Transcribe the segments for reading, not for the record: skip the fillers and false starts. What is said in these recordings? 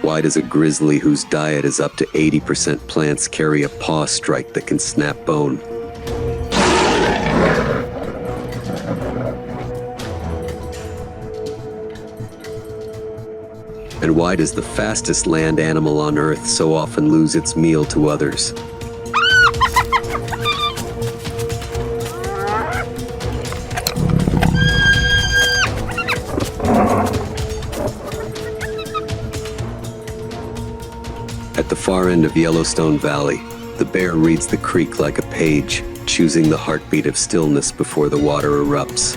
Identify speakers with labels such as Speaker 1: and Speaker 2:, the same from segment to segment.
Speaker 1: Why does a grizzly whose diet is up to 80% plants carry a paw strike that can snap bone? And why does the fastest land animal on Earth so often lose its meal to others? At the far end of Yellowstone Valley, the bear reads the creek like a page, choosing the heartbeat of stillness before the water erupts.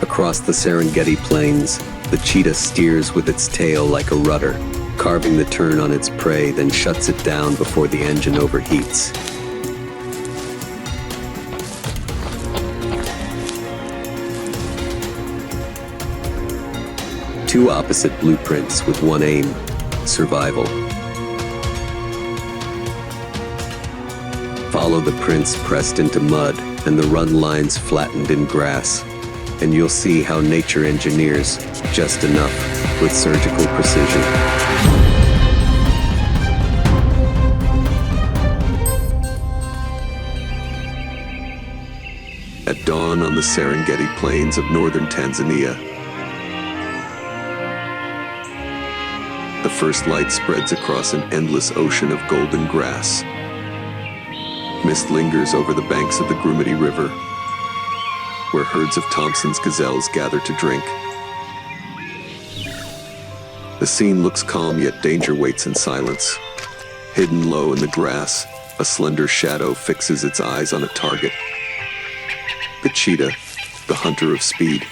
Speaker 1: Across the Serengeti Plains, the cheetah steers with its tail like a rudder, carving the turn on its prey, then shuts it down before the engine overheats. Two opposite blueprints with one aim: survival. Follow the prints pressed into mud and the run lines flattened in grass, and you'll see how nature engineers just enough with surgical precision. At dawn on the Serengeti Plains of northern Tanzania, the first light spreads across an endless ocean of golden grass. Mist lingers over the banks of the Grumeti River, where herds of Thompson's gazelles gather to drink. The scene looks calm, yet danger waits in silence. Hidden low in the grass, a slender shadow fixes its eyes on a target. The cheetah, the hunter of speed.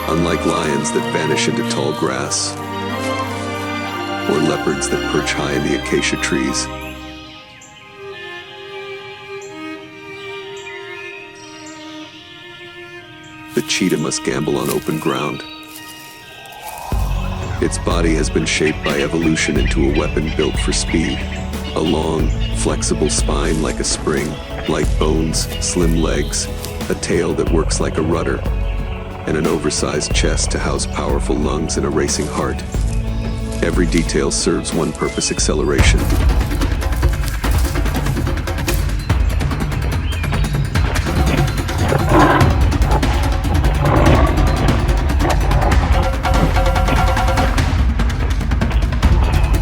Speaker 1: Unlike lions that vanish into tall grass, or leopards that perch high in the acacia trees, the cheetah must gamble on open ground. Its body has been shaped by evolution into a weapon built for speed. A long, flexible spine like a spring, light bones, slim legs, a tail that works like a rudder, and an oversized chest to house powerful lungs and a racing heart. Every detail serves one purpose: acceleration.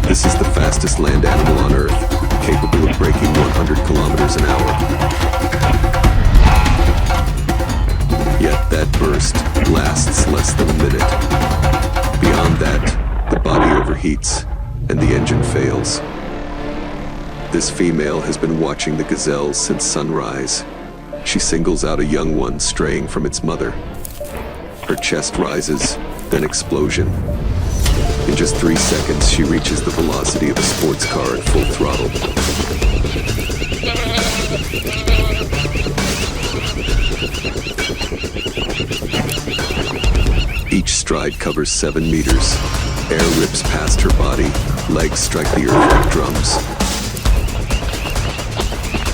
Speaker 1: This is the fastest land animal on Earth, capable of breaking 100 kilometers an hour. Yet that burst lasts less than a minute. Beyond that, the body overheats and the engine fails. This female has been watching the gazelles since sunrise. She singles out a young one straying from its mother. Her chest rises, then explosion. In just 3 seconds, she reaches the velocity of a sports car at full throttle. Each stride covers 7 meters. Air rips past her body. Legs strike the earth like drums.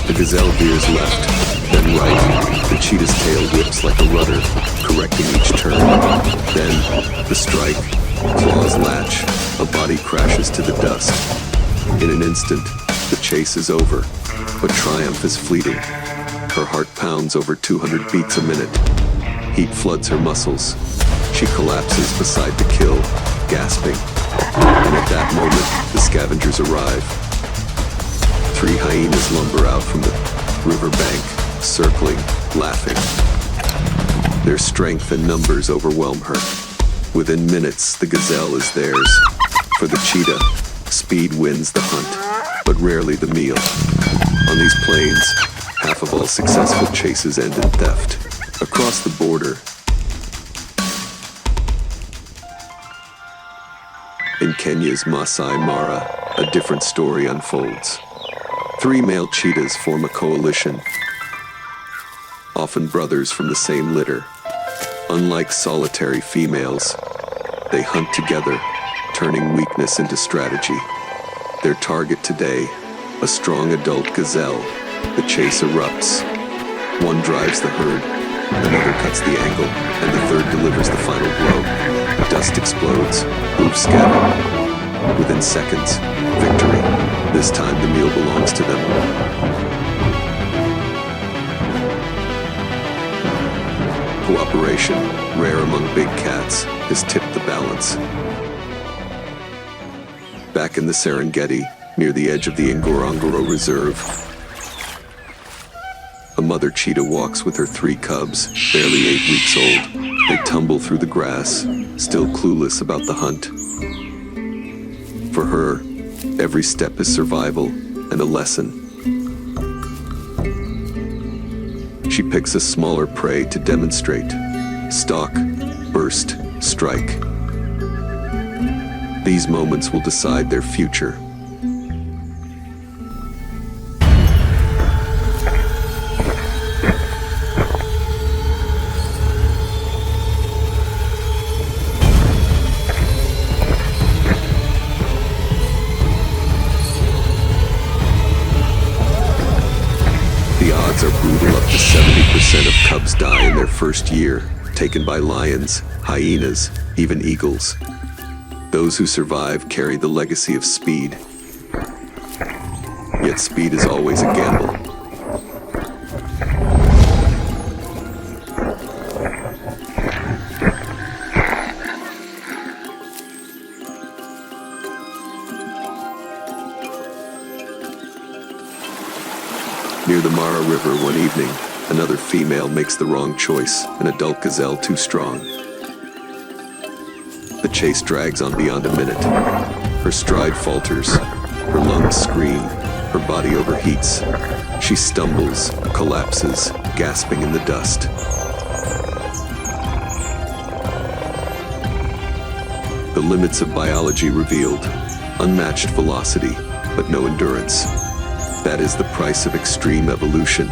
Speaker 1: The gazelle veers left, then right. The cheetah's tail whips like a rudder, correcting each turn. Then, the strike. Claws latch. A body crashes to the dust. In an instant, the chase is over. But triumph is fleeting. Her heart pounds over 200 beats a minute. Heat floods her muscles. She collapses beside the kill, gasping. And at that moment, the scavengers arrive. 3 hyenas lumber out from the riverbank, circling, laughing. Their strength and numbers overwhelm her. Within minutes, the gazelle is theirs. For the cheetah, speed wins the hunt, but rarely the meal. On these plains, half of all successful chases end in theft. Across the border, in Kenya's Masai Mara, a different story unfolds. 3 male cheetahs form a coalition, often brothers from the same litter. Unlike solitary females, they hunt together, turning weakness into strategy. Their target today, a strong adult gazelle. The chase erupts. One drives the herd, another cuts the angle, and the third delivers the final blow. Dust explodes, hooves scatter. Within seconds, victory. This time the meal belongs to them. Cooperation, rare among big cats, has tipped the balance. Back in the Serengeti, near the edge of the Ngorongoro Reserve, a mother cheetah walks with her 3 cubs, barely 8 weeks old. They tumble through the grass, still clueless about the hunt. For her, every step is survival and a lesson. She picks a smaller prey to demonstrate. Stalk, burst, strike. These moments will decide their future. The odds are brutal. Up to 70% of cubs die in their first year, taken by lions, hyenas, even eagles. Those who survive carry the legacy of speed. Yet speed is always a gamble. Near the Mara River one evening, another female makes the wrong choice, an adult gazelle too strong. The chase drags on beyond a minute. Her stride falters, her lungs scream, her body overheats. She stumbles, collapses, gasping in the dust. The limits of biology revealed, unmatched velocity, but no endurance. That is the price of extreme evolution.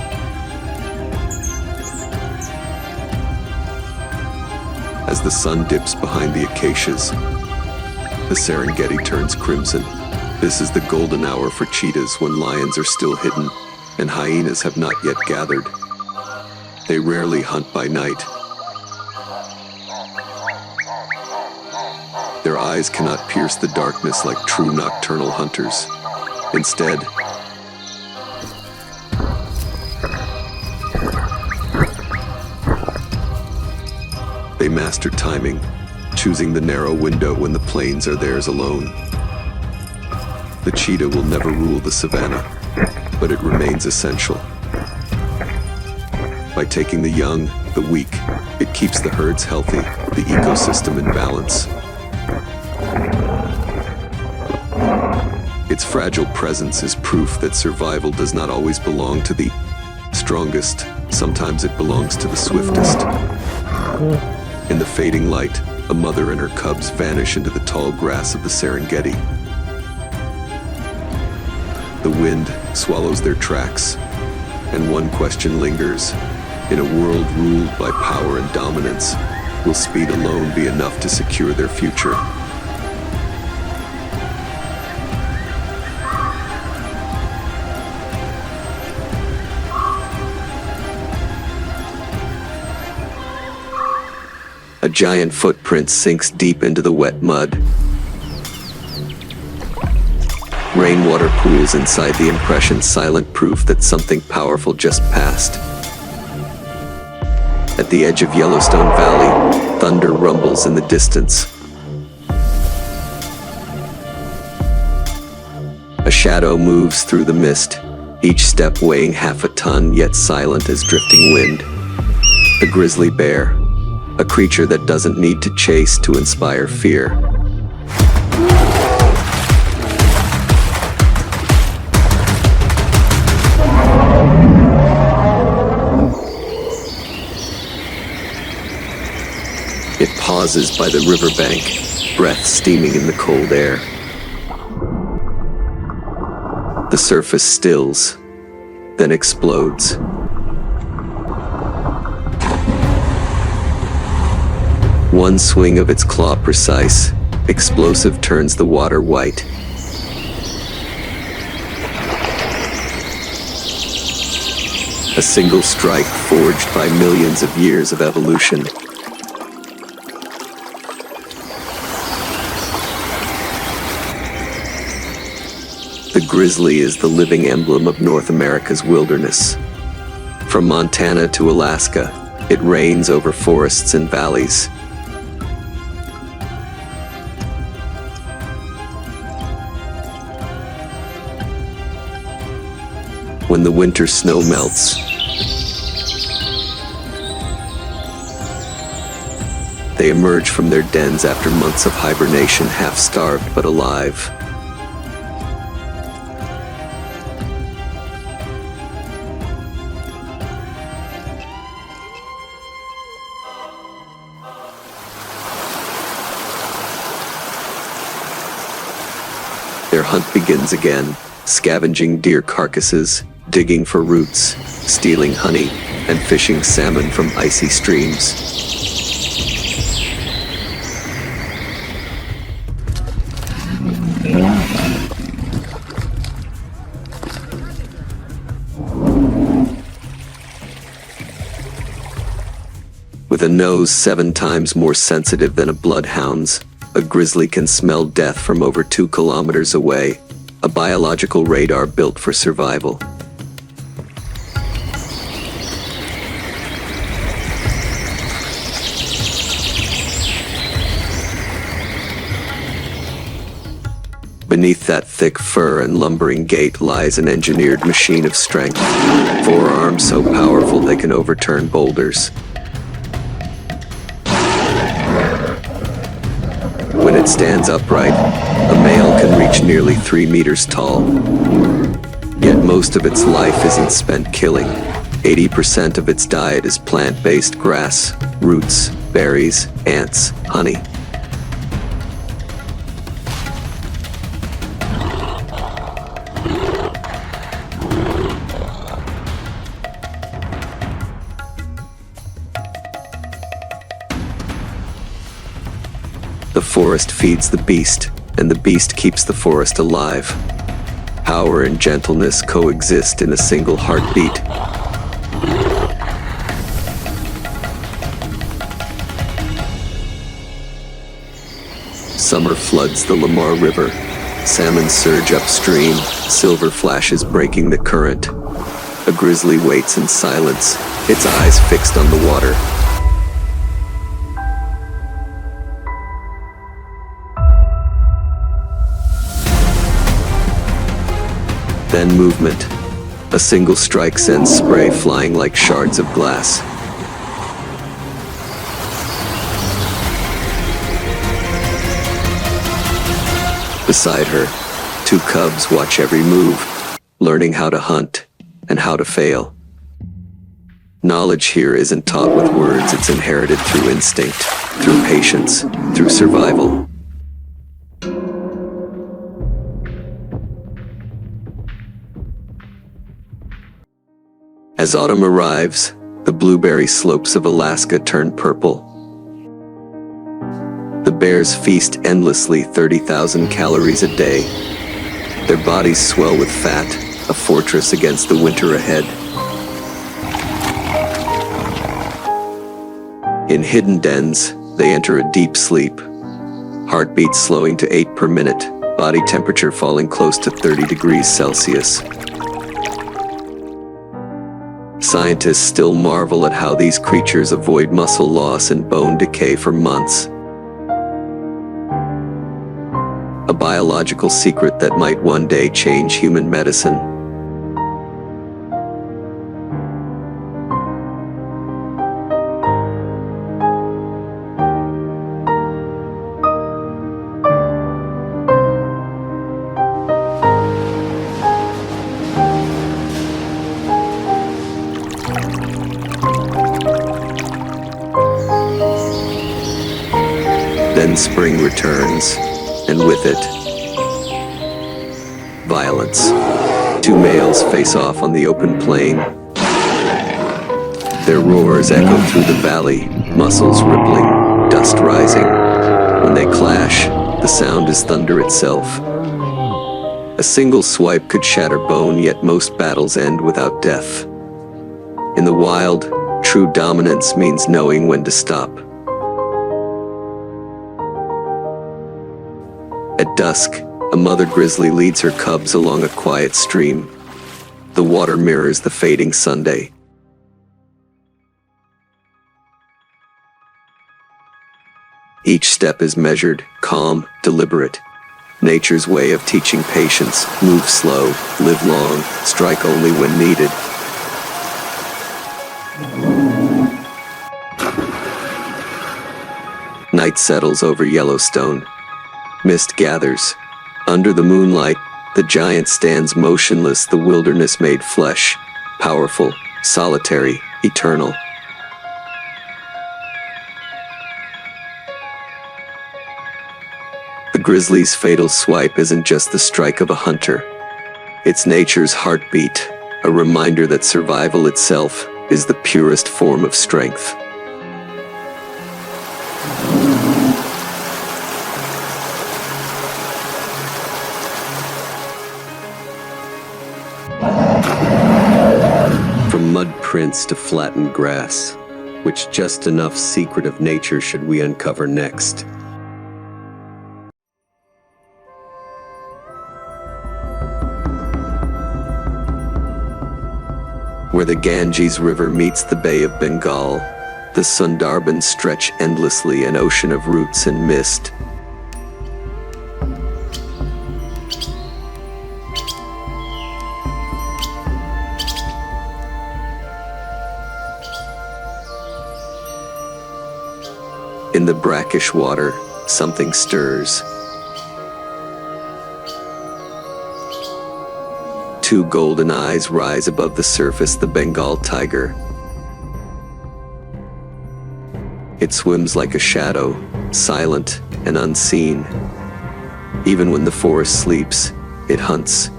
Speaker 1: As the sun dips behind the acacias, the Serengeti turns crimson. This is the golden hour for cheetahs when lions are still hidden and hyenas have not yet gathered. They rarely hunt by night. Their eyes cannot pierce the darkness like true nocturnal hunters. Instead, they master timing, choosing the narrow window when the plains are theirs alone. The cheetah will never rule the savanna, but it remains essential. By taking the young, the weak, it keeps the herds healthy, the ecosystem in balance. Its fragile presence is proof that survival does not always belong to the strongest. Sometimes it belongs to the swiftest. In the fading light, a mother and her cubs vanish into the tall grass of the Serengeti. The wind swallows their tracks, and one question lingers. In a world ruled by power and dominance, will speed alone be enough to secure their future? A giant footprint sinks deep into the wet mud. Rainwater pools inside the impression, silent proof that something powerful just passed. At the edge of Yellowstone Valley, thunder rumbles in the distance. A shadow moves through the mist, each step weighing half a ton, yet silent as drifting wind. The grizzly bear, a creature that doesn't need to chase to inspire fear. It pauses by the riverbank, breath steaming in the cold air. The surface stills, then explodes. One swing of its claw precise, Explosive turns the water white. A single strike forged by millions of years of evolution. The grizzly is the living emblem of North America's wilderness. From Montana to Alaska, it reigns over forests and valleys. When the winter snow melts, they emerge from their dens after months of hibernation, half-starved but alive. Their hunt begins again, scavenging deer carcasses, digging for roots, stealing honey, and fishing salmon from icy streams. With a nose 7 times more sensitive than a bloodhound's, a grizzly can smell death from over 2 kilometers away, a biological radar built for survival. Beneath that thick fur and lumbering gait lies an engineered machine of strength, 4 arms so powerful they can overturn boulders. When it stands upright, a male can reach nearly 3 meters tall. Yet most of its life isn't spent killing. 80% of its diet is plant-based grass, roots, berries, ants, honey. The forest feeds the beast, and the beast keeps the forest alive. Power and gentleness coexist in a single heartbeat. Summer floods the Lamar River. Salmon surge upstream, silver flashes breaking the current. A grizzly waits in silence, its eyes fixed on the water. Then movement. A single strike sends spray flying like shards of glass. Beside her, 2 cubs watch every move, learning how to hunt and how to fail. Knowledge here isn't taught with words, it's inherited through instinct, through patience, through survival. As autumn arrives, the blueberry slopes of Alaska turn purple. The bears feast endlessly, 30,000 calories a day. Their bodies swell with fat, a fortress against the winter ahead. In hidden dens, they enter a deep sleep. Heartbeats slowing to 8 per minute, body temperature falling close to 30 degrees Celsius. Scientists still marvel at how these creatures avoid muscle loss and bone decay for months. A biological secret that might one day change human medicine. Then spring returns, and with it, violence. 2 males face off on the open plain. Their roars echo through the valley, muscles rippling, dust rising. When they clash, The sound is thunder itself. A single swipe could shatter bone, yet most battles end without death. In the wild, true dominance means knowing when to stop. At dusk, a mother grizzly leads her cubs along a quiet stream. The water mirrors the fading Sunday. Each step is measured, calm, deliberate. Nature's way of teaching patience: move slow, live long, strike only when needed. Night settles over Yellowstone. Mist gathers. Under the moonlight, the giant stands motionless, the wilderness made flesh, powerful, solitary, eternal. The grizzly's fatal swipe isn't just the strike of a hunter. It's nature's heartbeat, a reminder that survival itself is the purest form of strength. From mud prints to flattened grass, which just enough secret of nature should we uncover next? Where the Ganges River meets the Bay of Bengal, the Sundarbans stretch endlessly, an ocean of roots and mist. In the brackish water, something stirs. Two golden eyes rise above the surface, the Bengal tiger. It swims like a shadow, silent and unseen. Even when the forest sleeps, it hunts.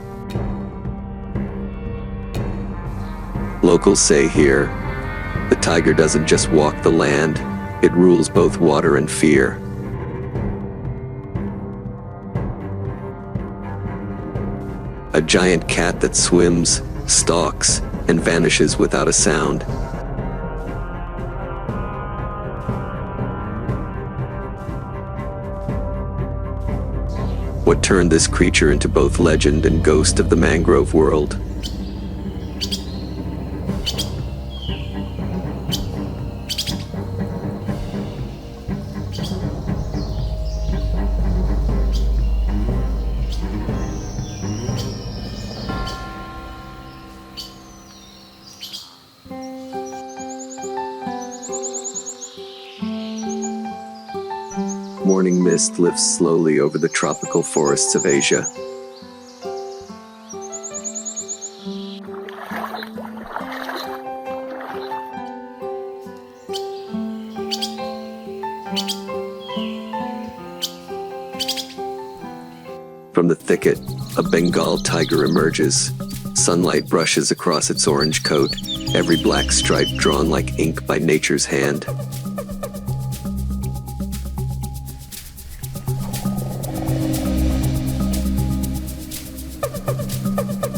Speaker 1: Locals say here, the tiger doesn't just walk the land, it rules both water and fear. A giant cat that swims, stalks, and vanishes without a sound. What turned this creature into both legend and ghost of the mangrove world? Morning mist lifts slowly over the tropical forests of Asia. From the thicket, a Bengal tiger emerges. Sunlight brushes across its orange coat, every black stripe drawn like ink by nature's hand.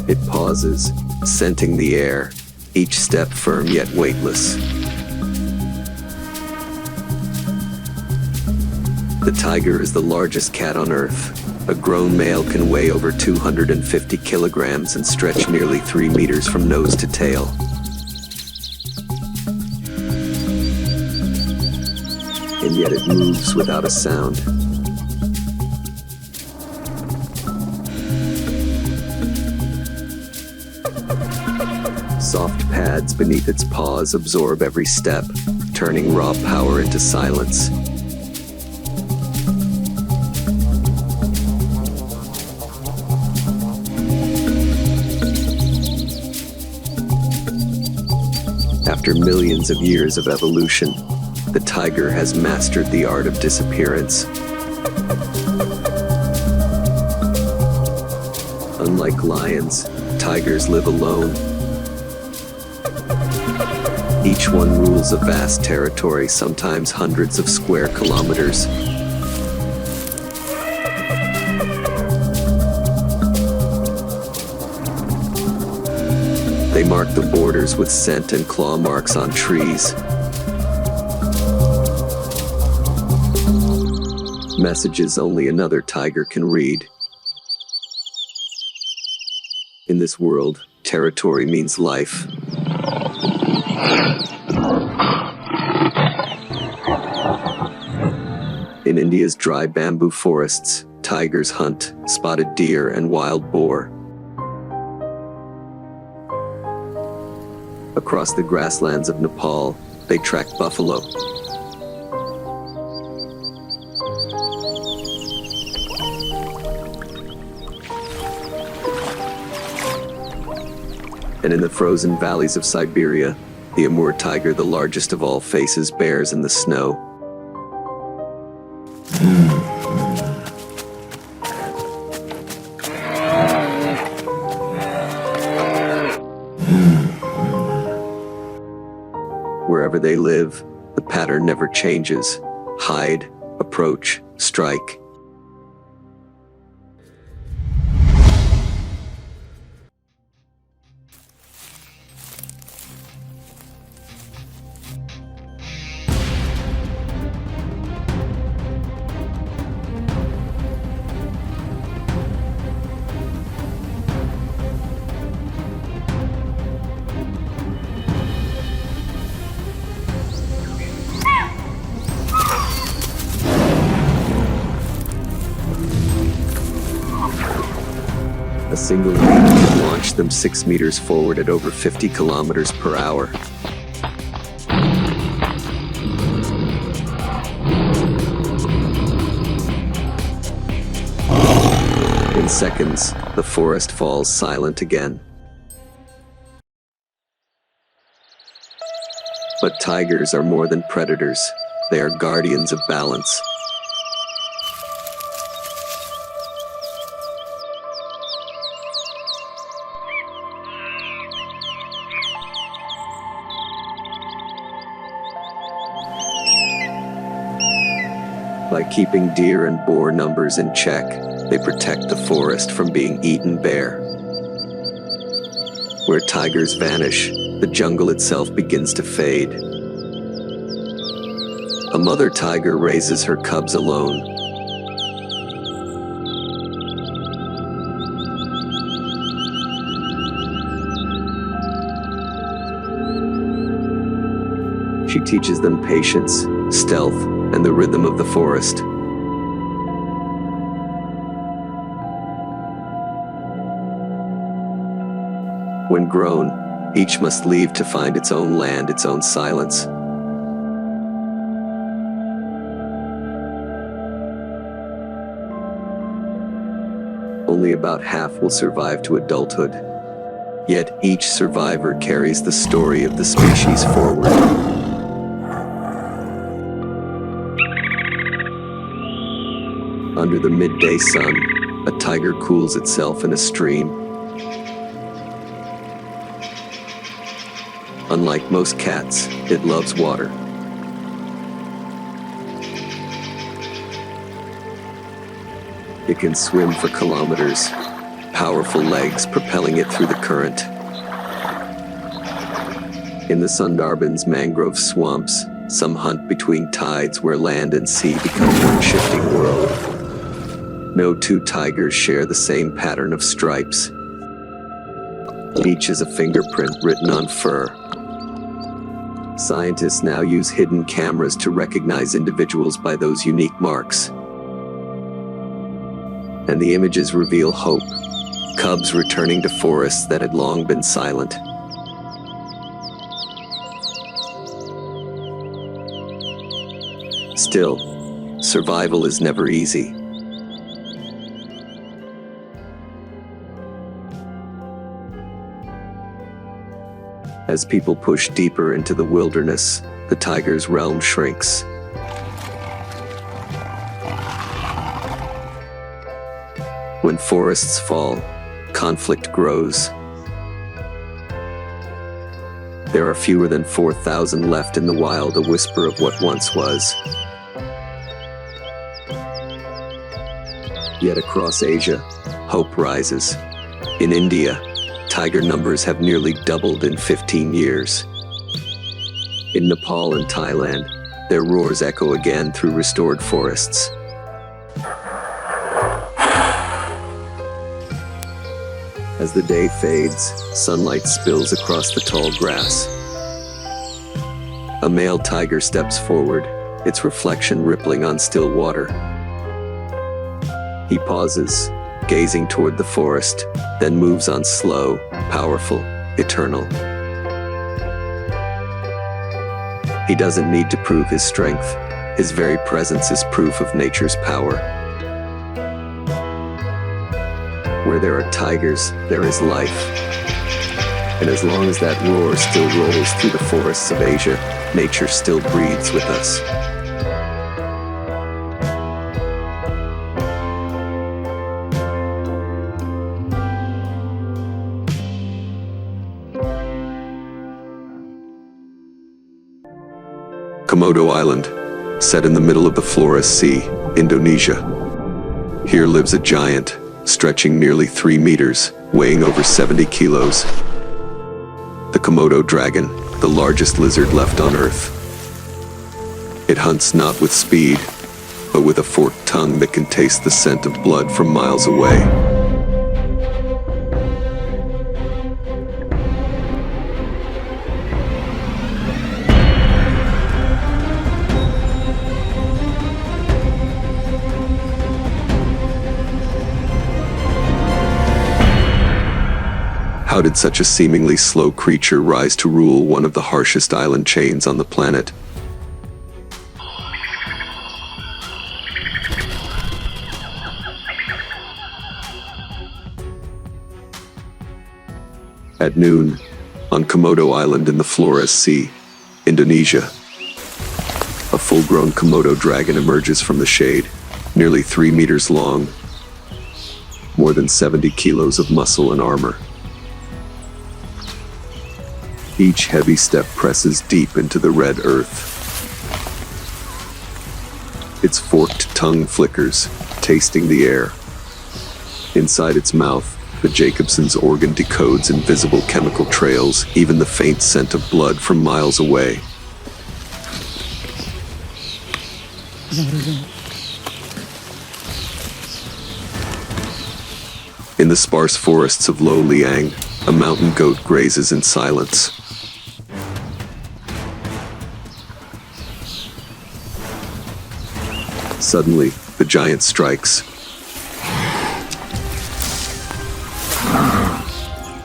Speaker 1: It pauses, scenting the air, each step firm yet weightless. The tiger is the largest cat on Earth. A grown male can weigh over 250 kilograms and stretch nearly 3 meters from nose to tail. And yet it moves without a sound. Soft pads beneath its paws absorb every step, turning raw power into silence. After millions of years of evolution, the tiger has mastered the art of disappearance. Unlike lions, tigers live alone. Each one rules a vast territory, sometimes hundreds of square kilometers. They mark the borders with scent and claw marks on trees. Messages only another tiger can read. In this world, territory means life. In India's dry bamboo forests, tigers hunt spotted deer and wild boar. Across the grasslands of Nepal, they track buffalo. And in the frozen valleys of Siberia, the Amur tiger, the largest of all, faces bears in the snow. Wherever they live, the pattern never changes. Hide, approach, strike. A single leap can launch them 6 meters forward at over 50 kilometers per hour. In seconds, the forest falls silent again. But tigers are more than predators. They are guardians of balance. By keeping deer and boar numbers in check, they protect the forest from being eaten bare. Where tigers vanish, the jungle itself begins to fade. A mother tiger raises her cubs alone. She teaches them patience, stealth, and the rhythm of the forest. When grown, each must leave to find its own land, its own silence. Only about half will survive to adulthood. Yet each survivor carries the story of the species forward. Under the midday sun, a tiger cools itself in a stream. Unlike most cats, it loves water. It can swim for kilometers, powerful legs propelling it through the current. In the Sundarban's mangrove swamps, some hunt between tides where land and sea become one shifting world. No two tigers share the same pattern of stripes. Each is a fingerprint written on fur. Scientists now use hidden cameras to recognize individuals by those unique marks. And the images reveal hope. Cubs returning to forests that had long been silent. Still, survival is never easy. As people push deeper into the wilderness, the tiger's realm shrinks. When forests fall, conflict grows. There are fewer than 4,000 left in the wild, a whisper of what once was. Yet across Asia, hope rises. In India, tiger numbers have nearly doubled in 15 years. In Nepal and Thailand, their roars echo again through restored forests. As the day fades, sunlight spills across the tall grass. A male tiger steps forward, its reflection rippling on still water. He pauses, gazing toward the forest, then moves on slow, powerful, eternal. He doesn't need to prove his strength. His very presence is proof of nature's power. Where there are tigers, there is life. And as long as that roar still rolls through the forests of Asia, nature still breathes with us. Komodo Island, set in the middle of the Flores Sea, Indonesia. Here lives a giant, stretching nearly 3 meters, weighing over 70 kilos. The Komodo dragon, the largest lizard left on Earth. It hunts not with speed, but with a forked tongue that can taste the scent of blood from miles away. How did such a seemingly slow creature rise to rule one of the harshest island chains on the planet? At noon, on Komodo Island in the Flores Sea, Indonesia, a full-grown Komodo dragon emerges from the shade, nearly 3 meters long, more than 70 kilos of muscle and armor. Each heavy step presses deep into the red earth. Its forked tongue flickers, tasting the air. Inside its mouth, the Jacobson's organ decodes invisible chemical trails, even the faint scent of blood from miles away. In the sparse forests of Lo Liang, a mountain goat grazes in silence. Suddenly, the giant strikes.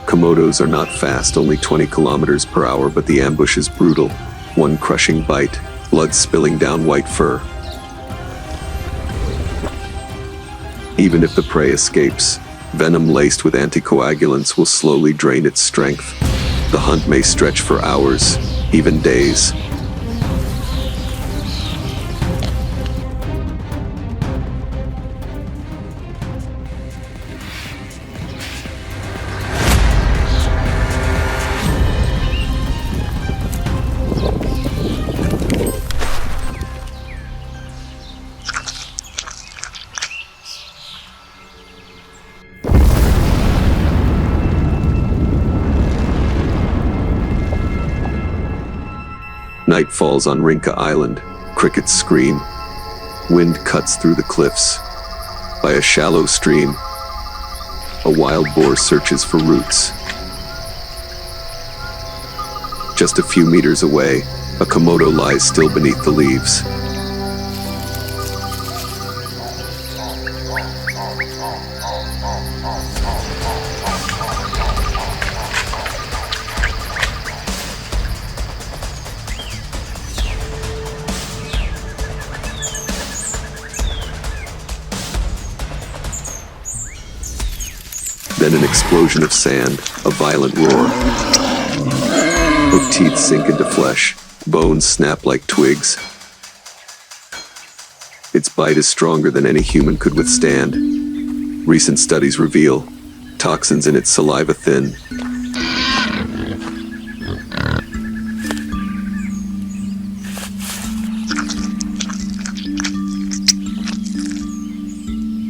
Speaker 1: Komodos are not fast, only 20 kilometers per hour, but the ambush is brutal. One crushing bite, blood spilling down white fur. Even if the prey escapes, venom laced with anticoagulants will slowly drain its strength. The hunt may stretch for hours, even days. Night falls on Rinca Island. Crickets scream. Wind cuts through the cliffs. By a shallow stream, a wild boar searches for roots. Just a few meters away, a Komodo lies still beneath the leaves. Then an explosion of sand, a violent roar. Hooked teeth sink into flesh, bones snap like twigs. Its bite is stronger than any human could withstand. Recent studies reveal toxins in its saliva thin.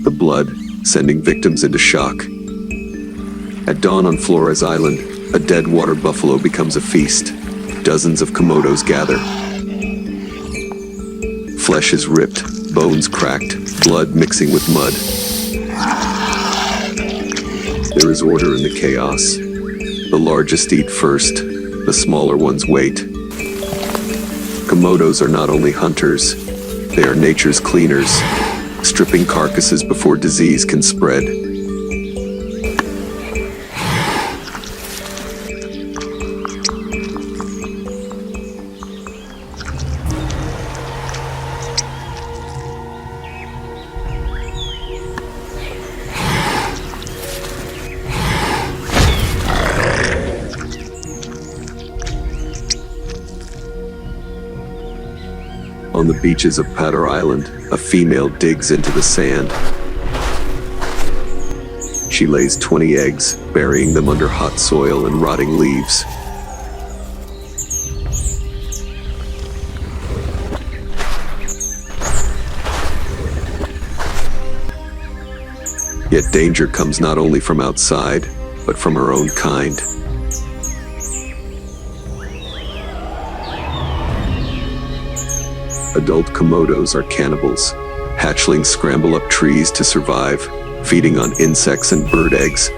Speaker 1: The blood, sending victims into shock. At dawn on Flores Island, a dead water buffalo becomes a feast. Dozens of Komodos gather. Flesh is ripped, bones cracked, blood mixing with mud. There is order in the chaos. The largest eat first, the smaller ones wait. Komodos are not only hunters, they are nature's cleaners, stripping carcasses before disease can spread. On the beaches of Padar Island, a female digs into the sand. She lays 20 eggs, burying them under hot soil and rotting leaves. Yet danger comes not only from outside, but from her own kind. Adult Komodos are cannibals. Hatchlings scramble up trees to survive, feeding on insects and bird eggs.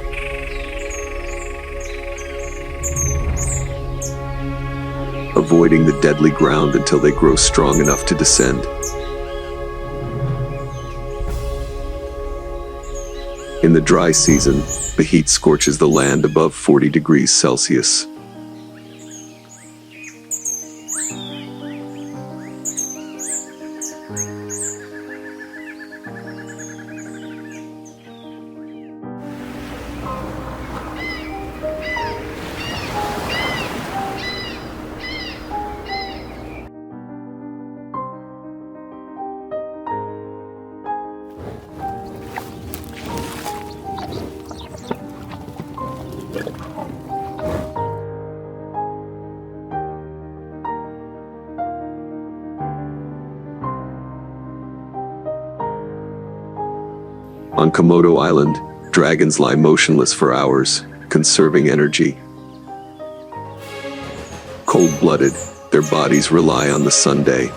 Speaker 1: Avoiding the deadly ground until they grow strong enough to descend. In the dry season, the heat scorches the land above 40 degrees Celsius. On Komodo Island, dragons lie motionless for hours, conserving energy. Cold-blooded, their bodies rely on the sunday.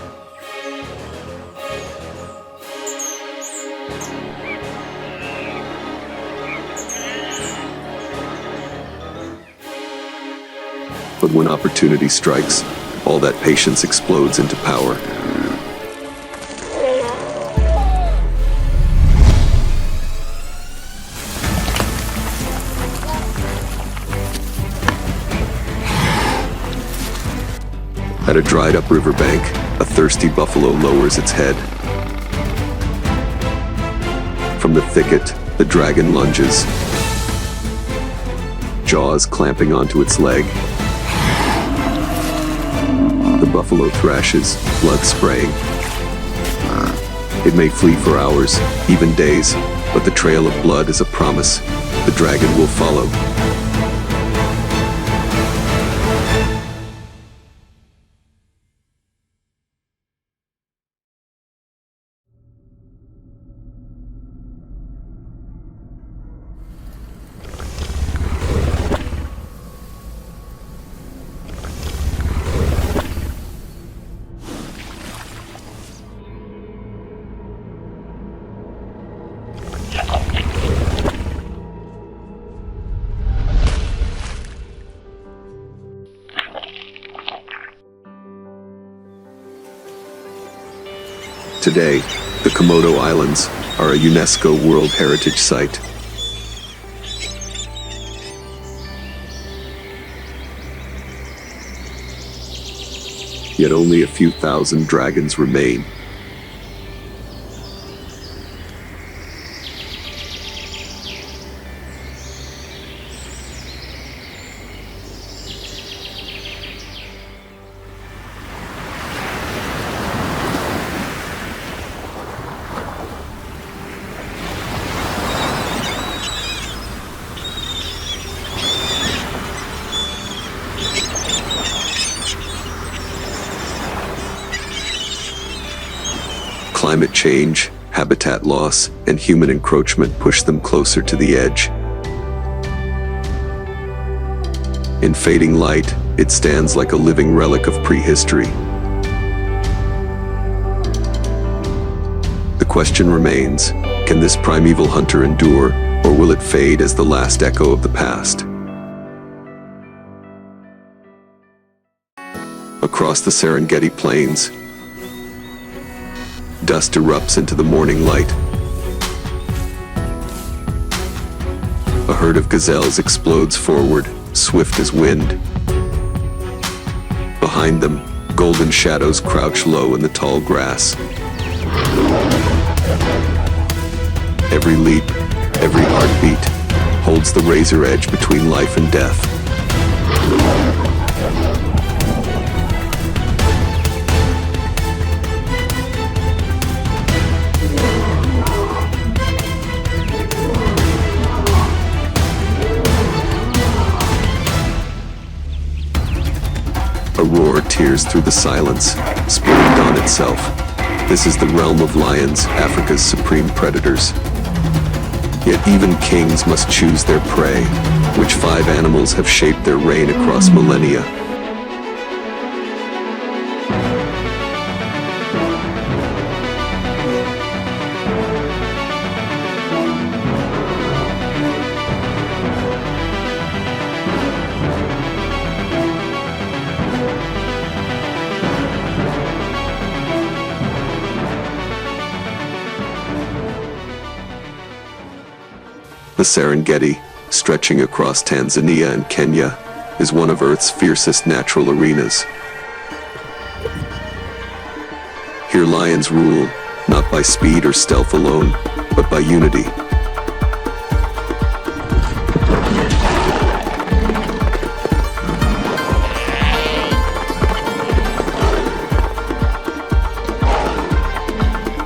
Speaker 1: But when opportunity strikes, all that patience explodes into power. At a dried-up riverbank, a thirsty buffalo lowers its head. From the thicket, the dragon lunges, jaws clamping onto its leg. The buffalo thrashes, blood spraying. It may flee for hours, even days, but the trail of blood is a promise. The dragon will follow. Today, the Komodo Islands are a UNESCO World Heritage Site. Yet only a few thousand dragons remain. Climate change, habitat loss, and human encroachment push them closer to the edge. In fading light, it stands like a living relic of prehistory. The question remains, can this primeval hunter endure, or will it fade as the last echo of the past? Across the Serengeti plains, dust erupts into the morning light. A herd of gazelles explodes forward, swift as wind. Behind them, golden shadows crouch low in the tall grass. Every leap, every heartbeat, holds the razor edge between life and death. A roar tears through the silence, spilling dawn itself. This is the realm of lions, Africa's supreme predators. Yet even kings must choose their prey. Which 5 animals have shaped their reign across millennia? The Serengeti, stretching across Tanzania and Kenya, is one of Earth's fiercest natural arenas. Here lions rule, not by speed or stealth alone, but by unity.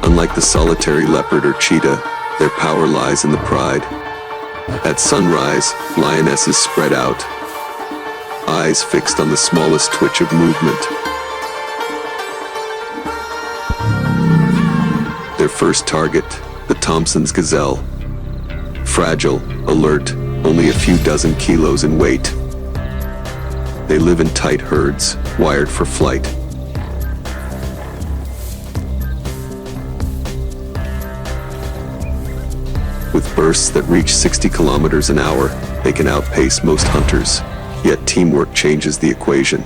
Speaker 1: Unlike the solitary leopard or cheetah, their power lies in the pride. At sunrise, lionesses spread out, eyes fixed on the smallest twitch of movement. Their first target, the Thompson's gazelle. Fragile, alert, only a few dozen kilos in weight. They live in tight herds, wired for flight. With bursts that reach 60 kilometers an hour, they can outpace most hunters. Yet teamwork changes the equation.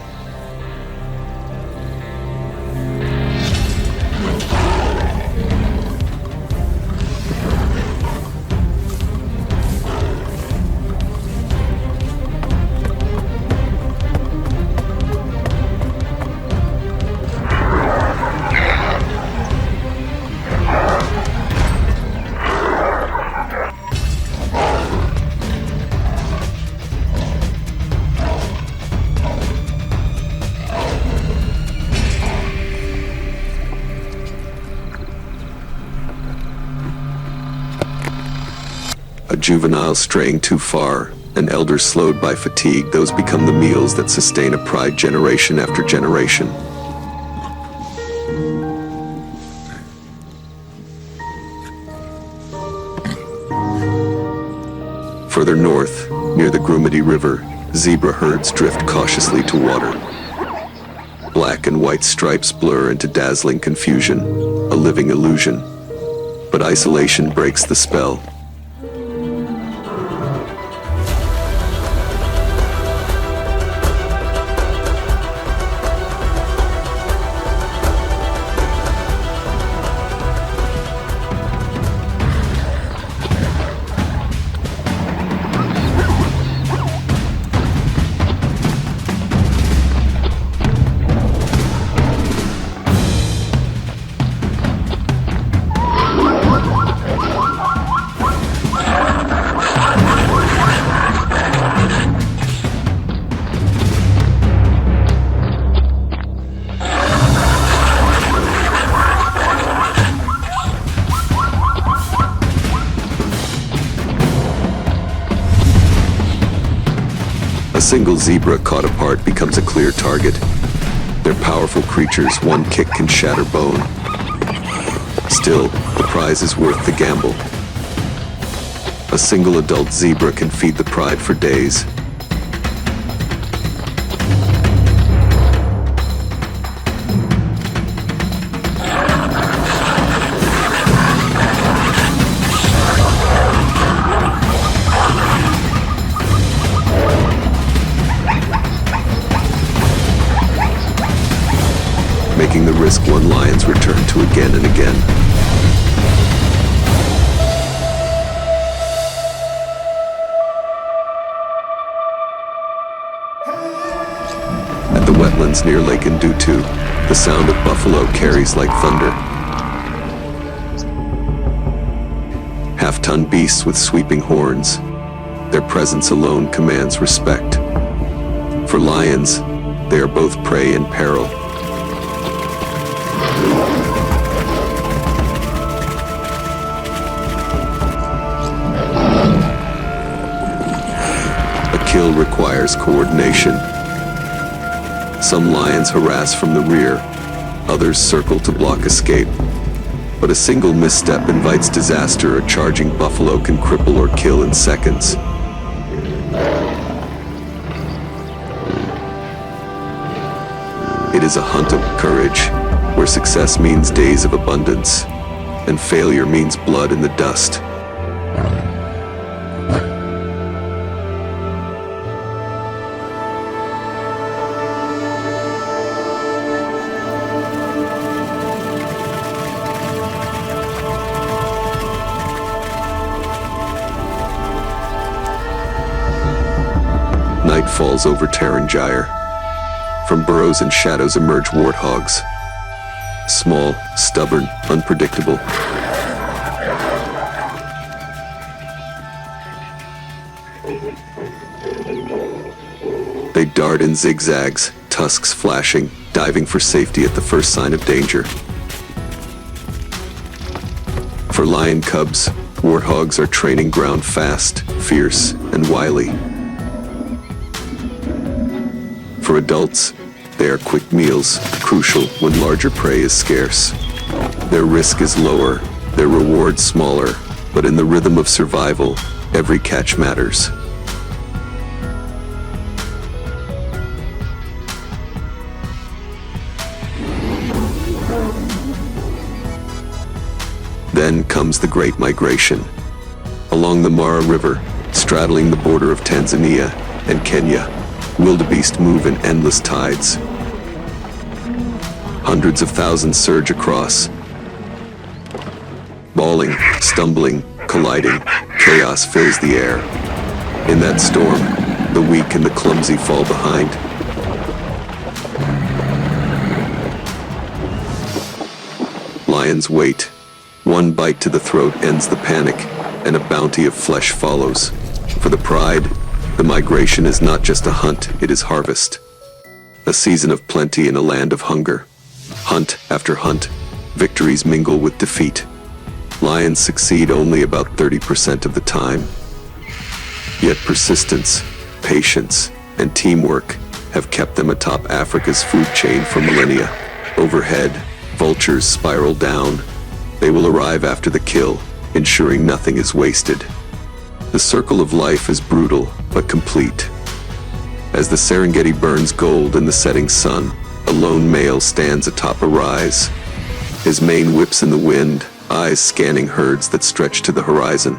Speaker 1: A juvenile straying too far, an elder slowed by fatigue, those become the meals that sustain a pride generation after generation. Further north, near the Grumeti River, zebra herds drift cautiously to water. Black and white stripes blur into dazzling confusion, a living illusion. But isolation breaks the spell. A single zebra caught apart becomes a clear target. They're powerful creatures, one kick can shatter bone. Still, the prize is worth the gamble. A single adult zebra can feed the pride for days. taking the risk one lions return to again and again. At the wetlands near Lake Ndutu, the sound of buffalo carries like thunder. Half-ton beasts with sweeping horns. Their presence alone commands respect. For lions, they are both prey and peril. A kill requires coordination. Some lions harass from the rear, others circle to block escape. But a single misstep invites disaster. A charging buffalo can cripple or kill in seconds. It is a hunt of courage, where success means days of abundance, and failure means blood in the dust. Night falls over Tarangire. From burrows and shadows emerge warthogs. Small, stubborn, unpredictable. They dart in zigzags, tusks flashing, diving for safety at the first sign of danger. For lion cubs, warthogs are training ground fast, fierce, and wily. For adults, they are quick meals, crucial when larger prey is scarce. Their risk is lower, their reward smaller, but in the rhythm of survival, every catch matters. Then comes the Great Migration. Along the Mara River, straddling the border of Tanzania and Kenya, wildebeest move in endless tides. Hundreds of thousands surge across. Bawling, stumbling, colliding, chaos fills the air. In that storm, the weak and the clumsy fall behind. Lions wait. One bite to the throat ends the panic, and a bounty of flesh follows. For the pride, the migration is not just a hunt, it is harvest. A season of plenty in a land of hunger. Hunt after hunt, victories mingle with defeat. Lions succeed only about 30% of the time. Yet persistence, patience, and teamwork have kept them atop Africa's food chain for millennia. Overhead, vultures spiral down. They will arrive after the kill, ensuring nothing is wasted. The circle of life is brutal, but complete. As the Serengeti burns gold in the setting sun, a lone male stands atop a rise. His mane whips in the wind, eyes scanning herds that stretch to the horizon.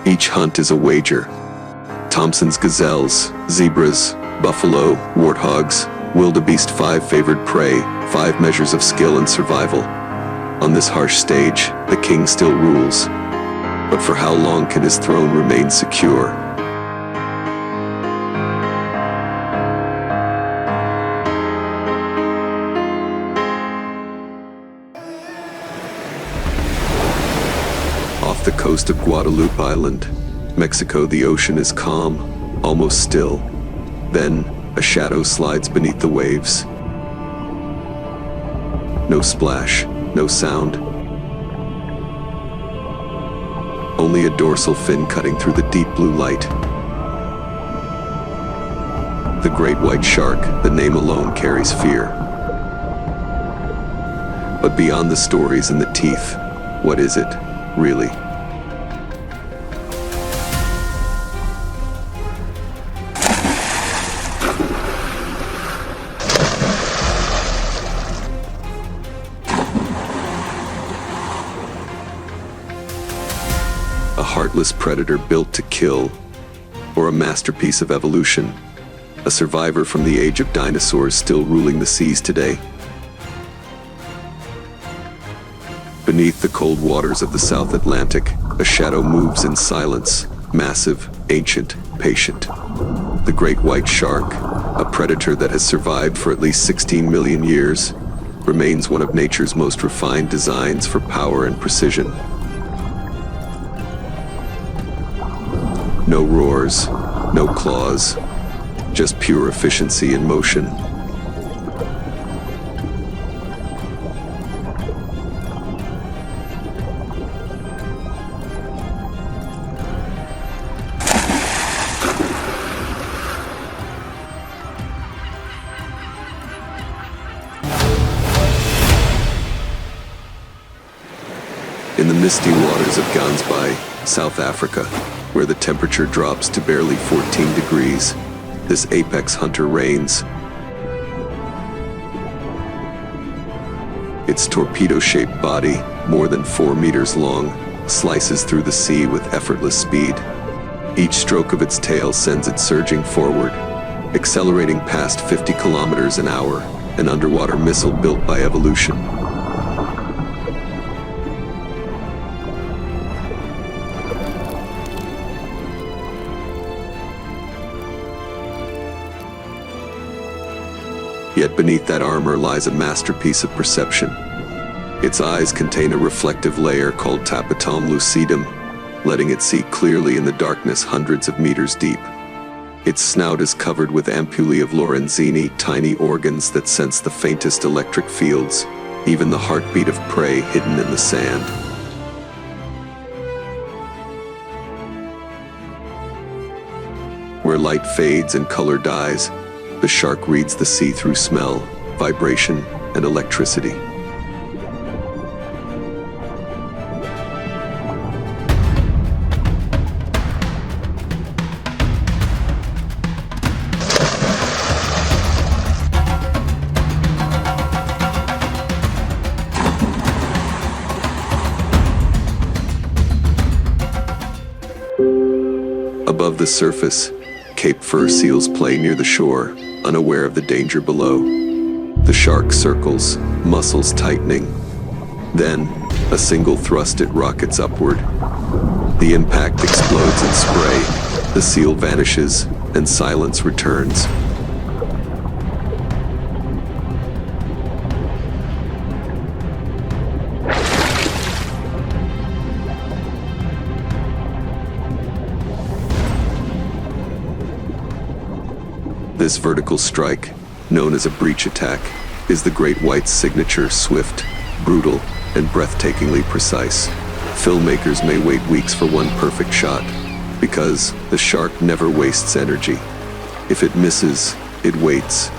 Speaker 1: Each hunt is a wager. Thompson's gazelles, zebras, buffalo, warthogs, wildebeest, 5 favored prey, 5 measures of skill and survival. On this harsh stage, the king still rules. But for how long can his throne remain secure? Off the coast of Guadalupe Island, Mexico, the ocean is calm, almost still. Then, a shadow slides beneath the waves. No splash, no sound. Only a dorsal fin cutting through the deep blue light. The great white shark, the name alone carries fear. But beyond the stories and the teeth, what is it, really? A heartless predator built to kill, or a masterpiece of evolution, a survivor from the age of dinosaurs still ruling the seas today. Beneath the cold waters of the South Atlantic, a shadow moves in silence, massive, ancient, patient. The great white shark, a predator that has survived for at least 16 million years, remains one of nature's most refined designs for power and precision. No roars, no claws, just pure efficiency in motion. In the misty waters of Gansbai, South Africa, where the temperature drops to barely 14 degrees, this apex hunter reigns. Its torpedo-shaped body, more than 4 meters long, slices through the sea with effortless speed. Each stroke of its tail sends it surging forward, accelerating past 50 kilometers an hour, an underwater missile built by evolution. Yet beneath that armor lies a masterpiece of perception. Its eyes contain a reflective layer called tapetum lucidum, letting it see clearly in the darkness hundreds of meters deep. Its snout is covered with ampullae of Lorenzini, tiny organs that sense the faintest electric fields, even the heartbeat of prey hidden in the sand. Where light fades and color dies, the shark reads the sea through smell, vibration, and electricity. Above the surface, Cape fur seals play near the shore, unaware of the danger below. The shark circles, muscles tightening. Then, a single thrust, it rockets upward. The impact explodes in spray, the seal vanishes, and silence returns. This vertical strike, known as a breach attack, is the great white's signature, swift, brutal, and breathtakingly precise. Filmmakers may wait weeks for one perfect shot, because the shark never wastes energy. If it misses, it waits,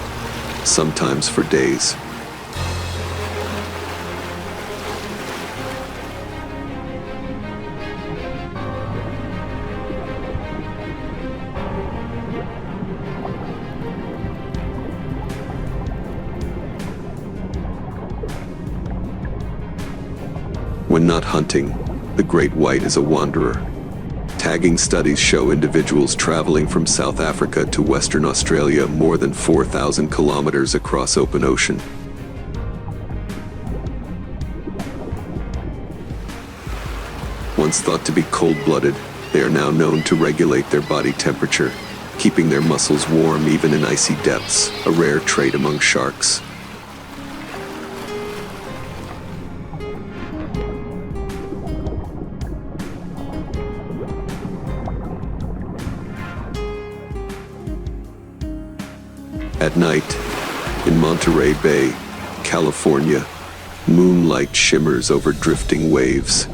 Speaker 1: sometimes for days. When not hunting, the great white is a wanderer. Tagging studies show individuals traveling from South Africa to Western Australia more than 4,000 kilometers across open ocean. Once thought to be cold-blooded, they are now known to regulate their body temperature, keeping their muscles warm even in icy depths, a rare trait among sharks. At night, in Monterey Bay, California, moonlight shimmers over drifting waves.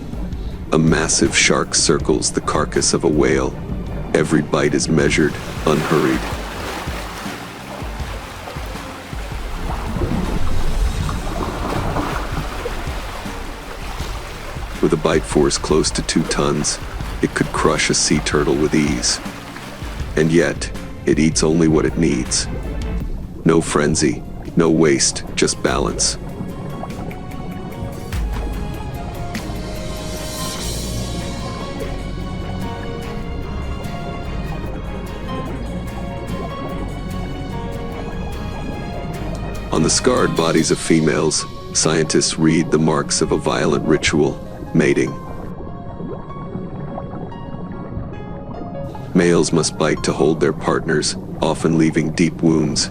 Speaker 1: A massive shark circles the carcass of a whale. Every bite is measured, unhurried. With a bite force close to 2 tons, it could crush a sea turtle with ease. And yet, it eats only what it needs. No frenzy, no waste, just balance. On the scarred bodies of females, Scientists read the marks of a violent ritual, mating. Males must bite to hold their partners, often leaving deep wounds.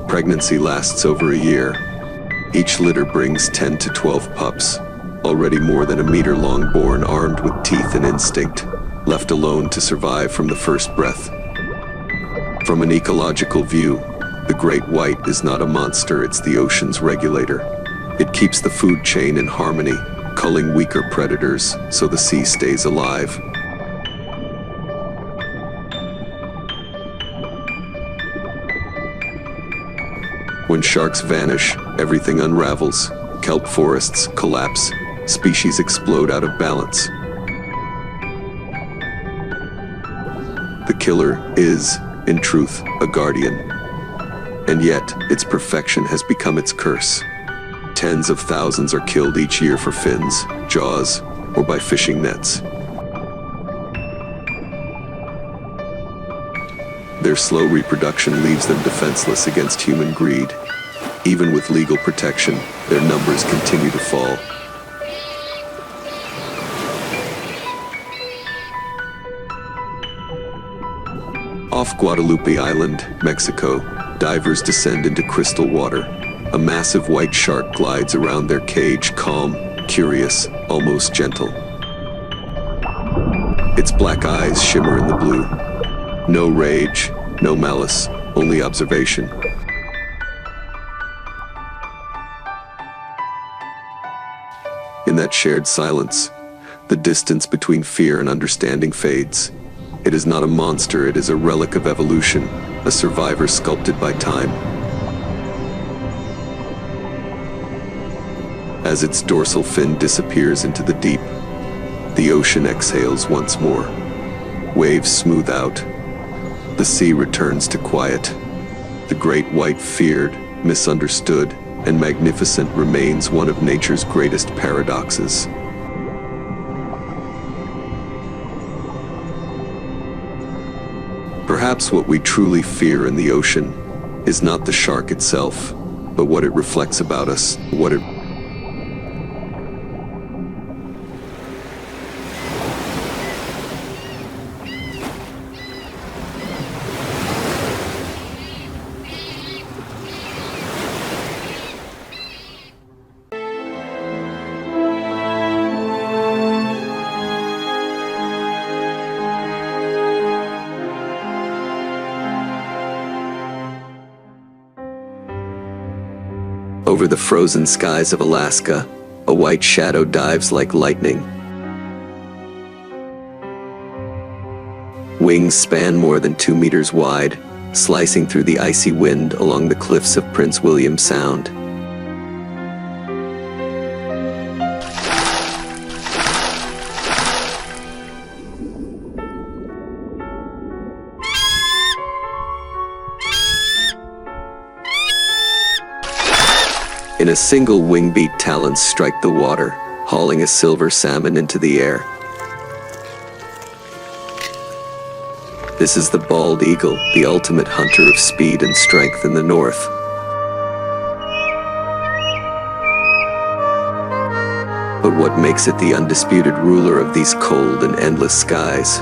Speaker 1: Pregnancy lasts over a year. Each litter brings 10 to 12 pups, already more than a meter long, born armed with teeth and instinct, left alone to survive from the first breath. From an ecological view, the great white is not a monster, it's the ocean's regulator. It keeps the food chain in harmony, culling weaker predators so the sea stays alive. When sharks vanish, everything unravels. Kelp forests collapse. Species explode out of balance. The killer is, in truth, a guardian. And yet, its perfection has become its curse. Tens of thousands are killed each year for fins, jaws, or by fishing nets. Their slow reproduction leaves them defenseless against human greed. Even with legal protection, their numbers continue to fall. Off Guadalupe Island, Mexico, divers descend into crystal water. A massive white shark glides around their cage, calm, curious, almost gentle. Its black eyes shimmer in the blue. No rage, no malice, only observation. In that shared silence, the distance between fear and understanding fades. It is not a monster, it is a relic of evolution, a survivor sculpted by time. As its dorsal fin disappears into the deep, the ocean exhales once more. Waves smooth out. The sea returns to quiet. The great white, feared, misunderstood, and magnificent, remains one of nature's greatest paradoxes. Perhaps what we truly fear in the ocean is not the shark itself, but what it reflects about us, Over the frozen skies of Alaska, a white shadow dives like lightning. Wings span more than 2 meters wide, slicing through the icy wind along the cliffs of Prince William Sound. In a single wing beat, talons strike the water, hauling a silver salmon into the air. This is the bald eagle, the ultimate hunter of speed and strength in the north. But what makes it the undisputed ruler of these cold and endless skies?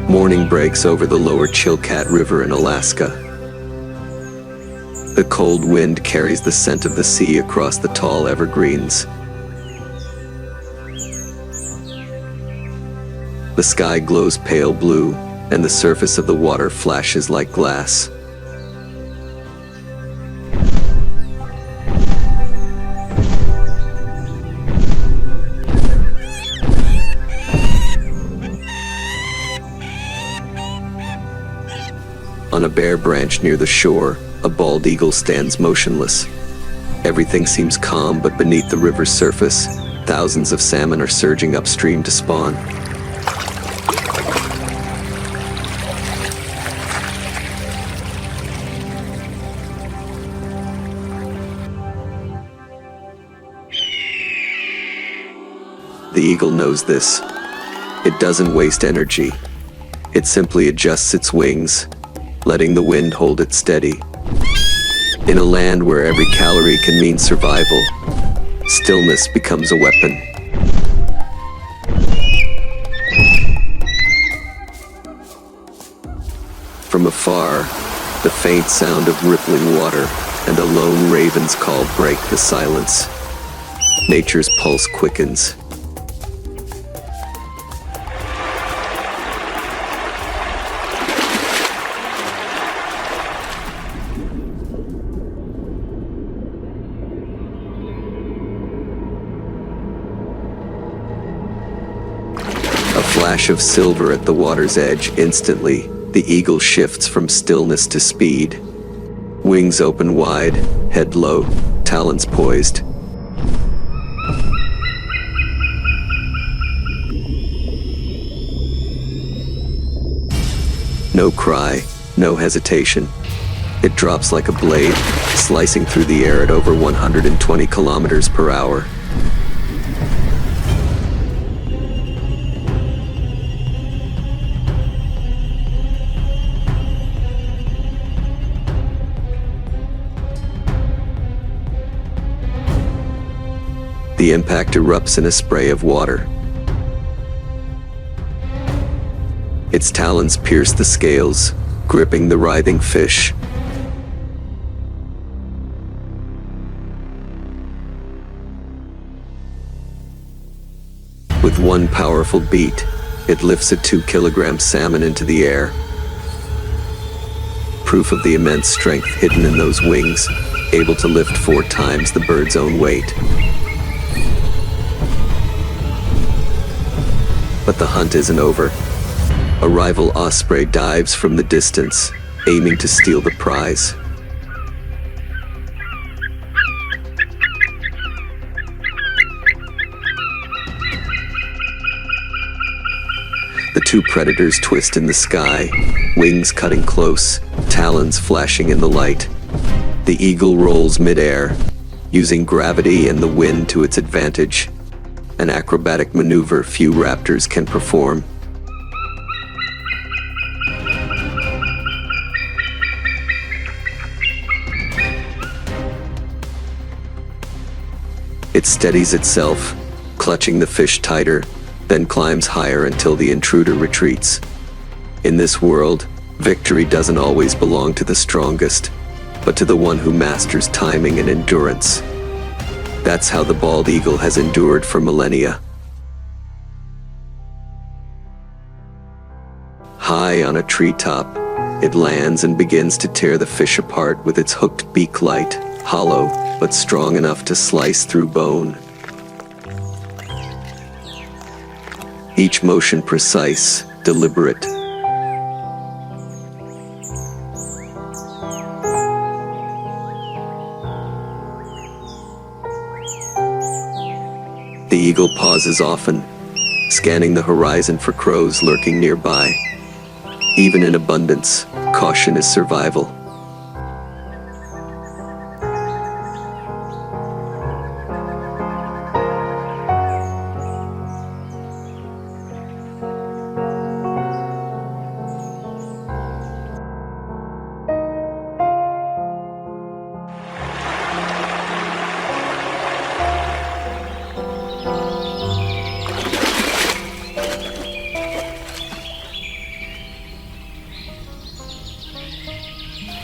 Speaker 1: Morning breaks over the lower Chilkat River in Alaska. The cold wind carries the scent of the sea across the tall evergreens. The sky glows pale blue, and the surface of the water flashes like glass. On a bare branch near the shore, a bald eagle stands motionless. Everything seems calm, but beneath the river's surface, thousands of salmon are surging upstream to spawn. The eagle knows this. It doesn't waste energy. It simply adjusts its wings, letting the wind hold it steady. In a land where every calorie can mean survival, stillness becomes a weapon. From afar, the faint sound of rippling water and a lone raven's call break the silence. Nature's pulse quickens. A flash of silver at the water's edge. Instantly, the eagle shifts from stillness to speed. Wings open wide, head low, talons poised. No cry, no hesitation. It drops like a blade, slicing through the air at over 120 kilometers per hour. The impact erupts in a spray of water. Its talons pierce the scales, gripping the writhing fish. With one powerful beat, it lifts a 2-kilogram salmon into the air. Proof of the immense strength hidden in those wings, able to lift 4 times the bird's own weight. But the hunt isn't over. A rival osprey dives from the distance, aiming to steal the prize. The two predators twist in the sky, wings cutting close, talons flashing in the light. The eagle rolls midair, using gravity and the wind to its advantage. An acrobatic maneuver few raptors can perform. It steadies itself, clutching the fish tighter, then climbs higher until the intruder retreats. In this world, victory doesn't always belong to the strongest, but to the one who masters timing and endurance. That's how the bald eagle has endured for millennia. High on a treetop, it lands and begins to tear the fish apart with its hooked beak, light, hollow, but strong enough to slice through bone. Each motion precise, deliberate. The eagle pauses often, scanning the horizon for crows lurking nearby. Even in abundance, caution is survival.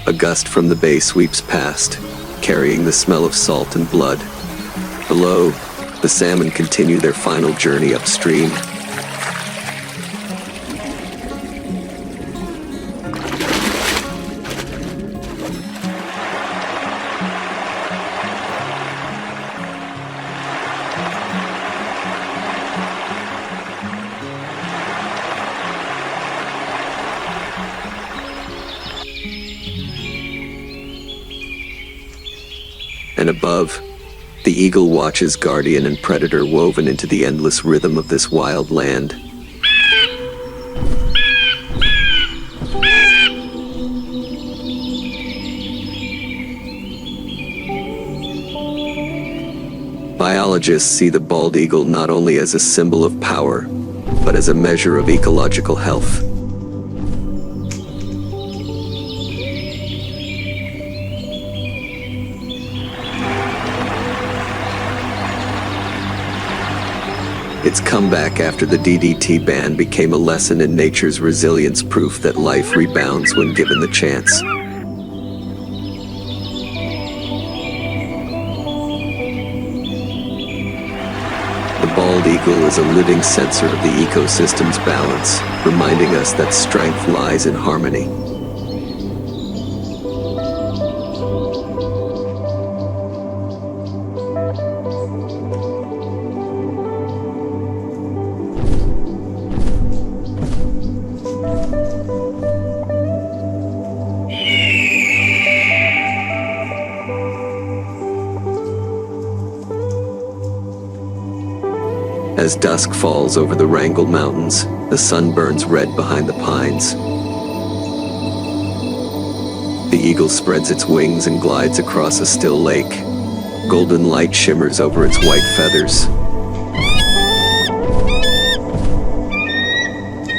Speaker 1: A gust from the bay sweeps past, carrying the smell of salt and blood. Below, the salmon continue their final journey upstream. And above, the eagle watches guardian and predator woven into the endless rhythm of this wild land. Biologists see the bald eagle not only as a symbol of power, but as a measure of ecological health. Its comeback after the DDT ban became a lesson in nature's resilience, proof that life rebounds when given the chance. The bald eagle is a living sensor of the ecosystem's balance, reminding us that strength lies in harmony. As dusk falls over the Wrangell Mountains, the sun burns red behind the pines. The eagle spreads its wings and glides across a still lake. Golden light shimmers over its white feathers.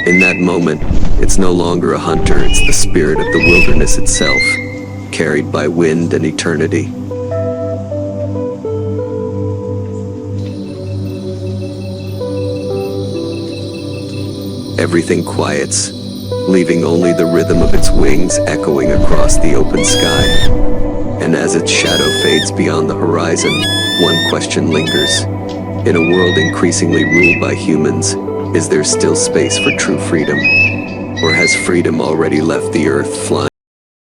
Speaker 1: In that moment, it's no longer a hunter, it's the spirit of the wilderness itself, carried by wind and eternity. Everything quiets, leaving only the rhythm of its wings echoing across the open sky. And as its shadow fades beyond the horizon, one question lingers. In a world increasingly ruled by humans, is there still space for true freedom? Or has freedom already left the earth, flying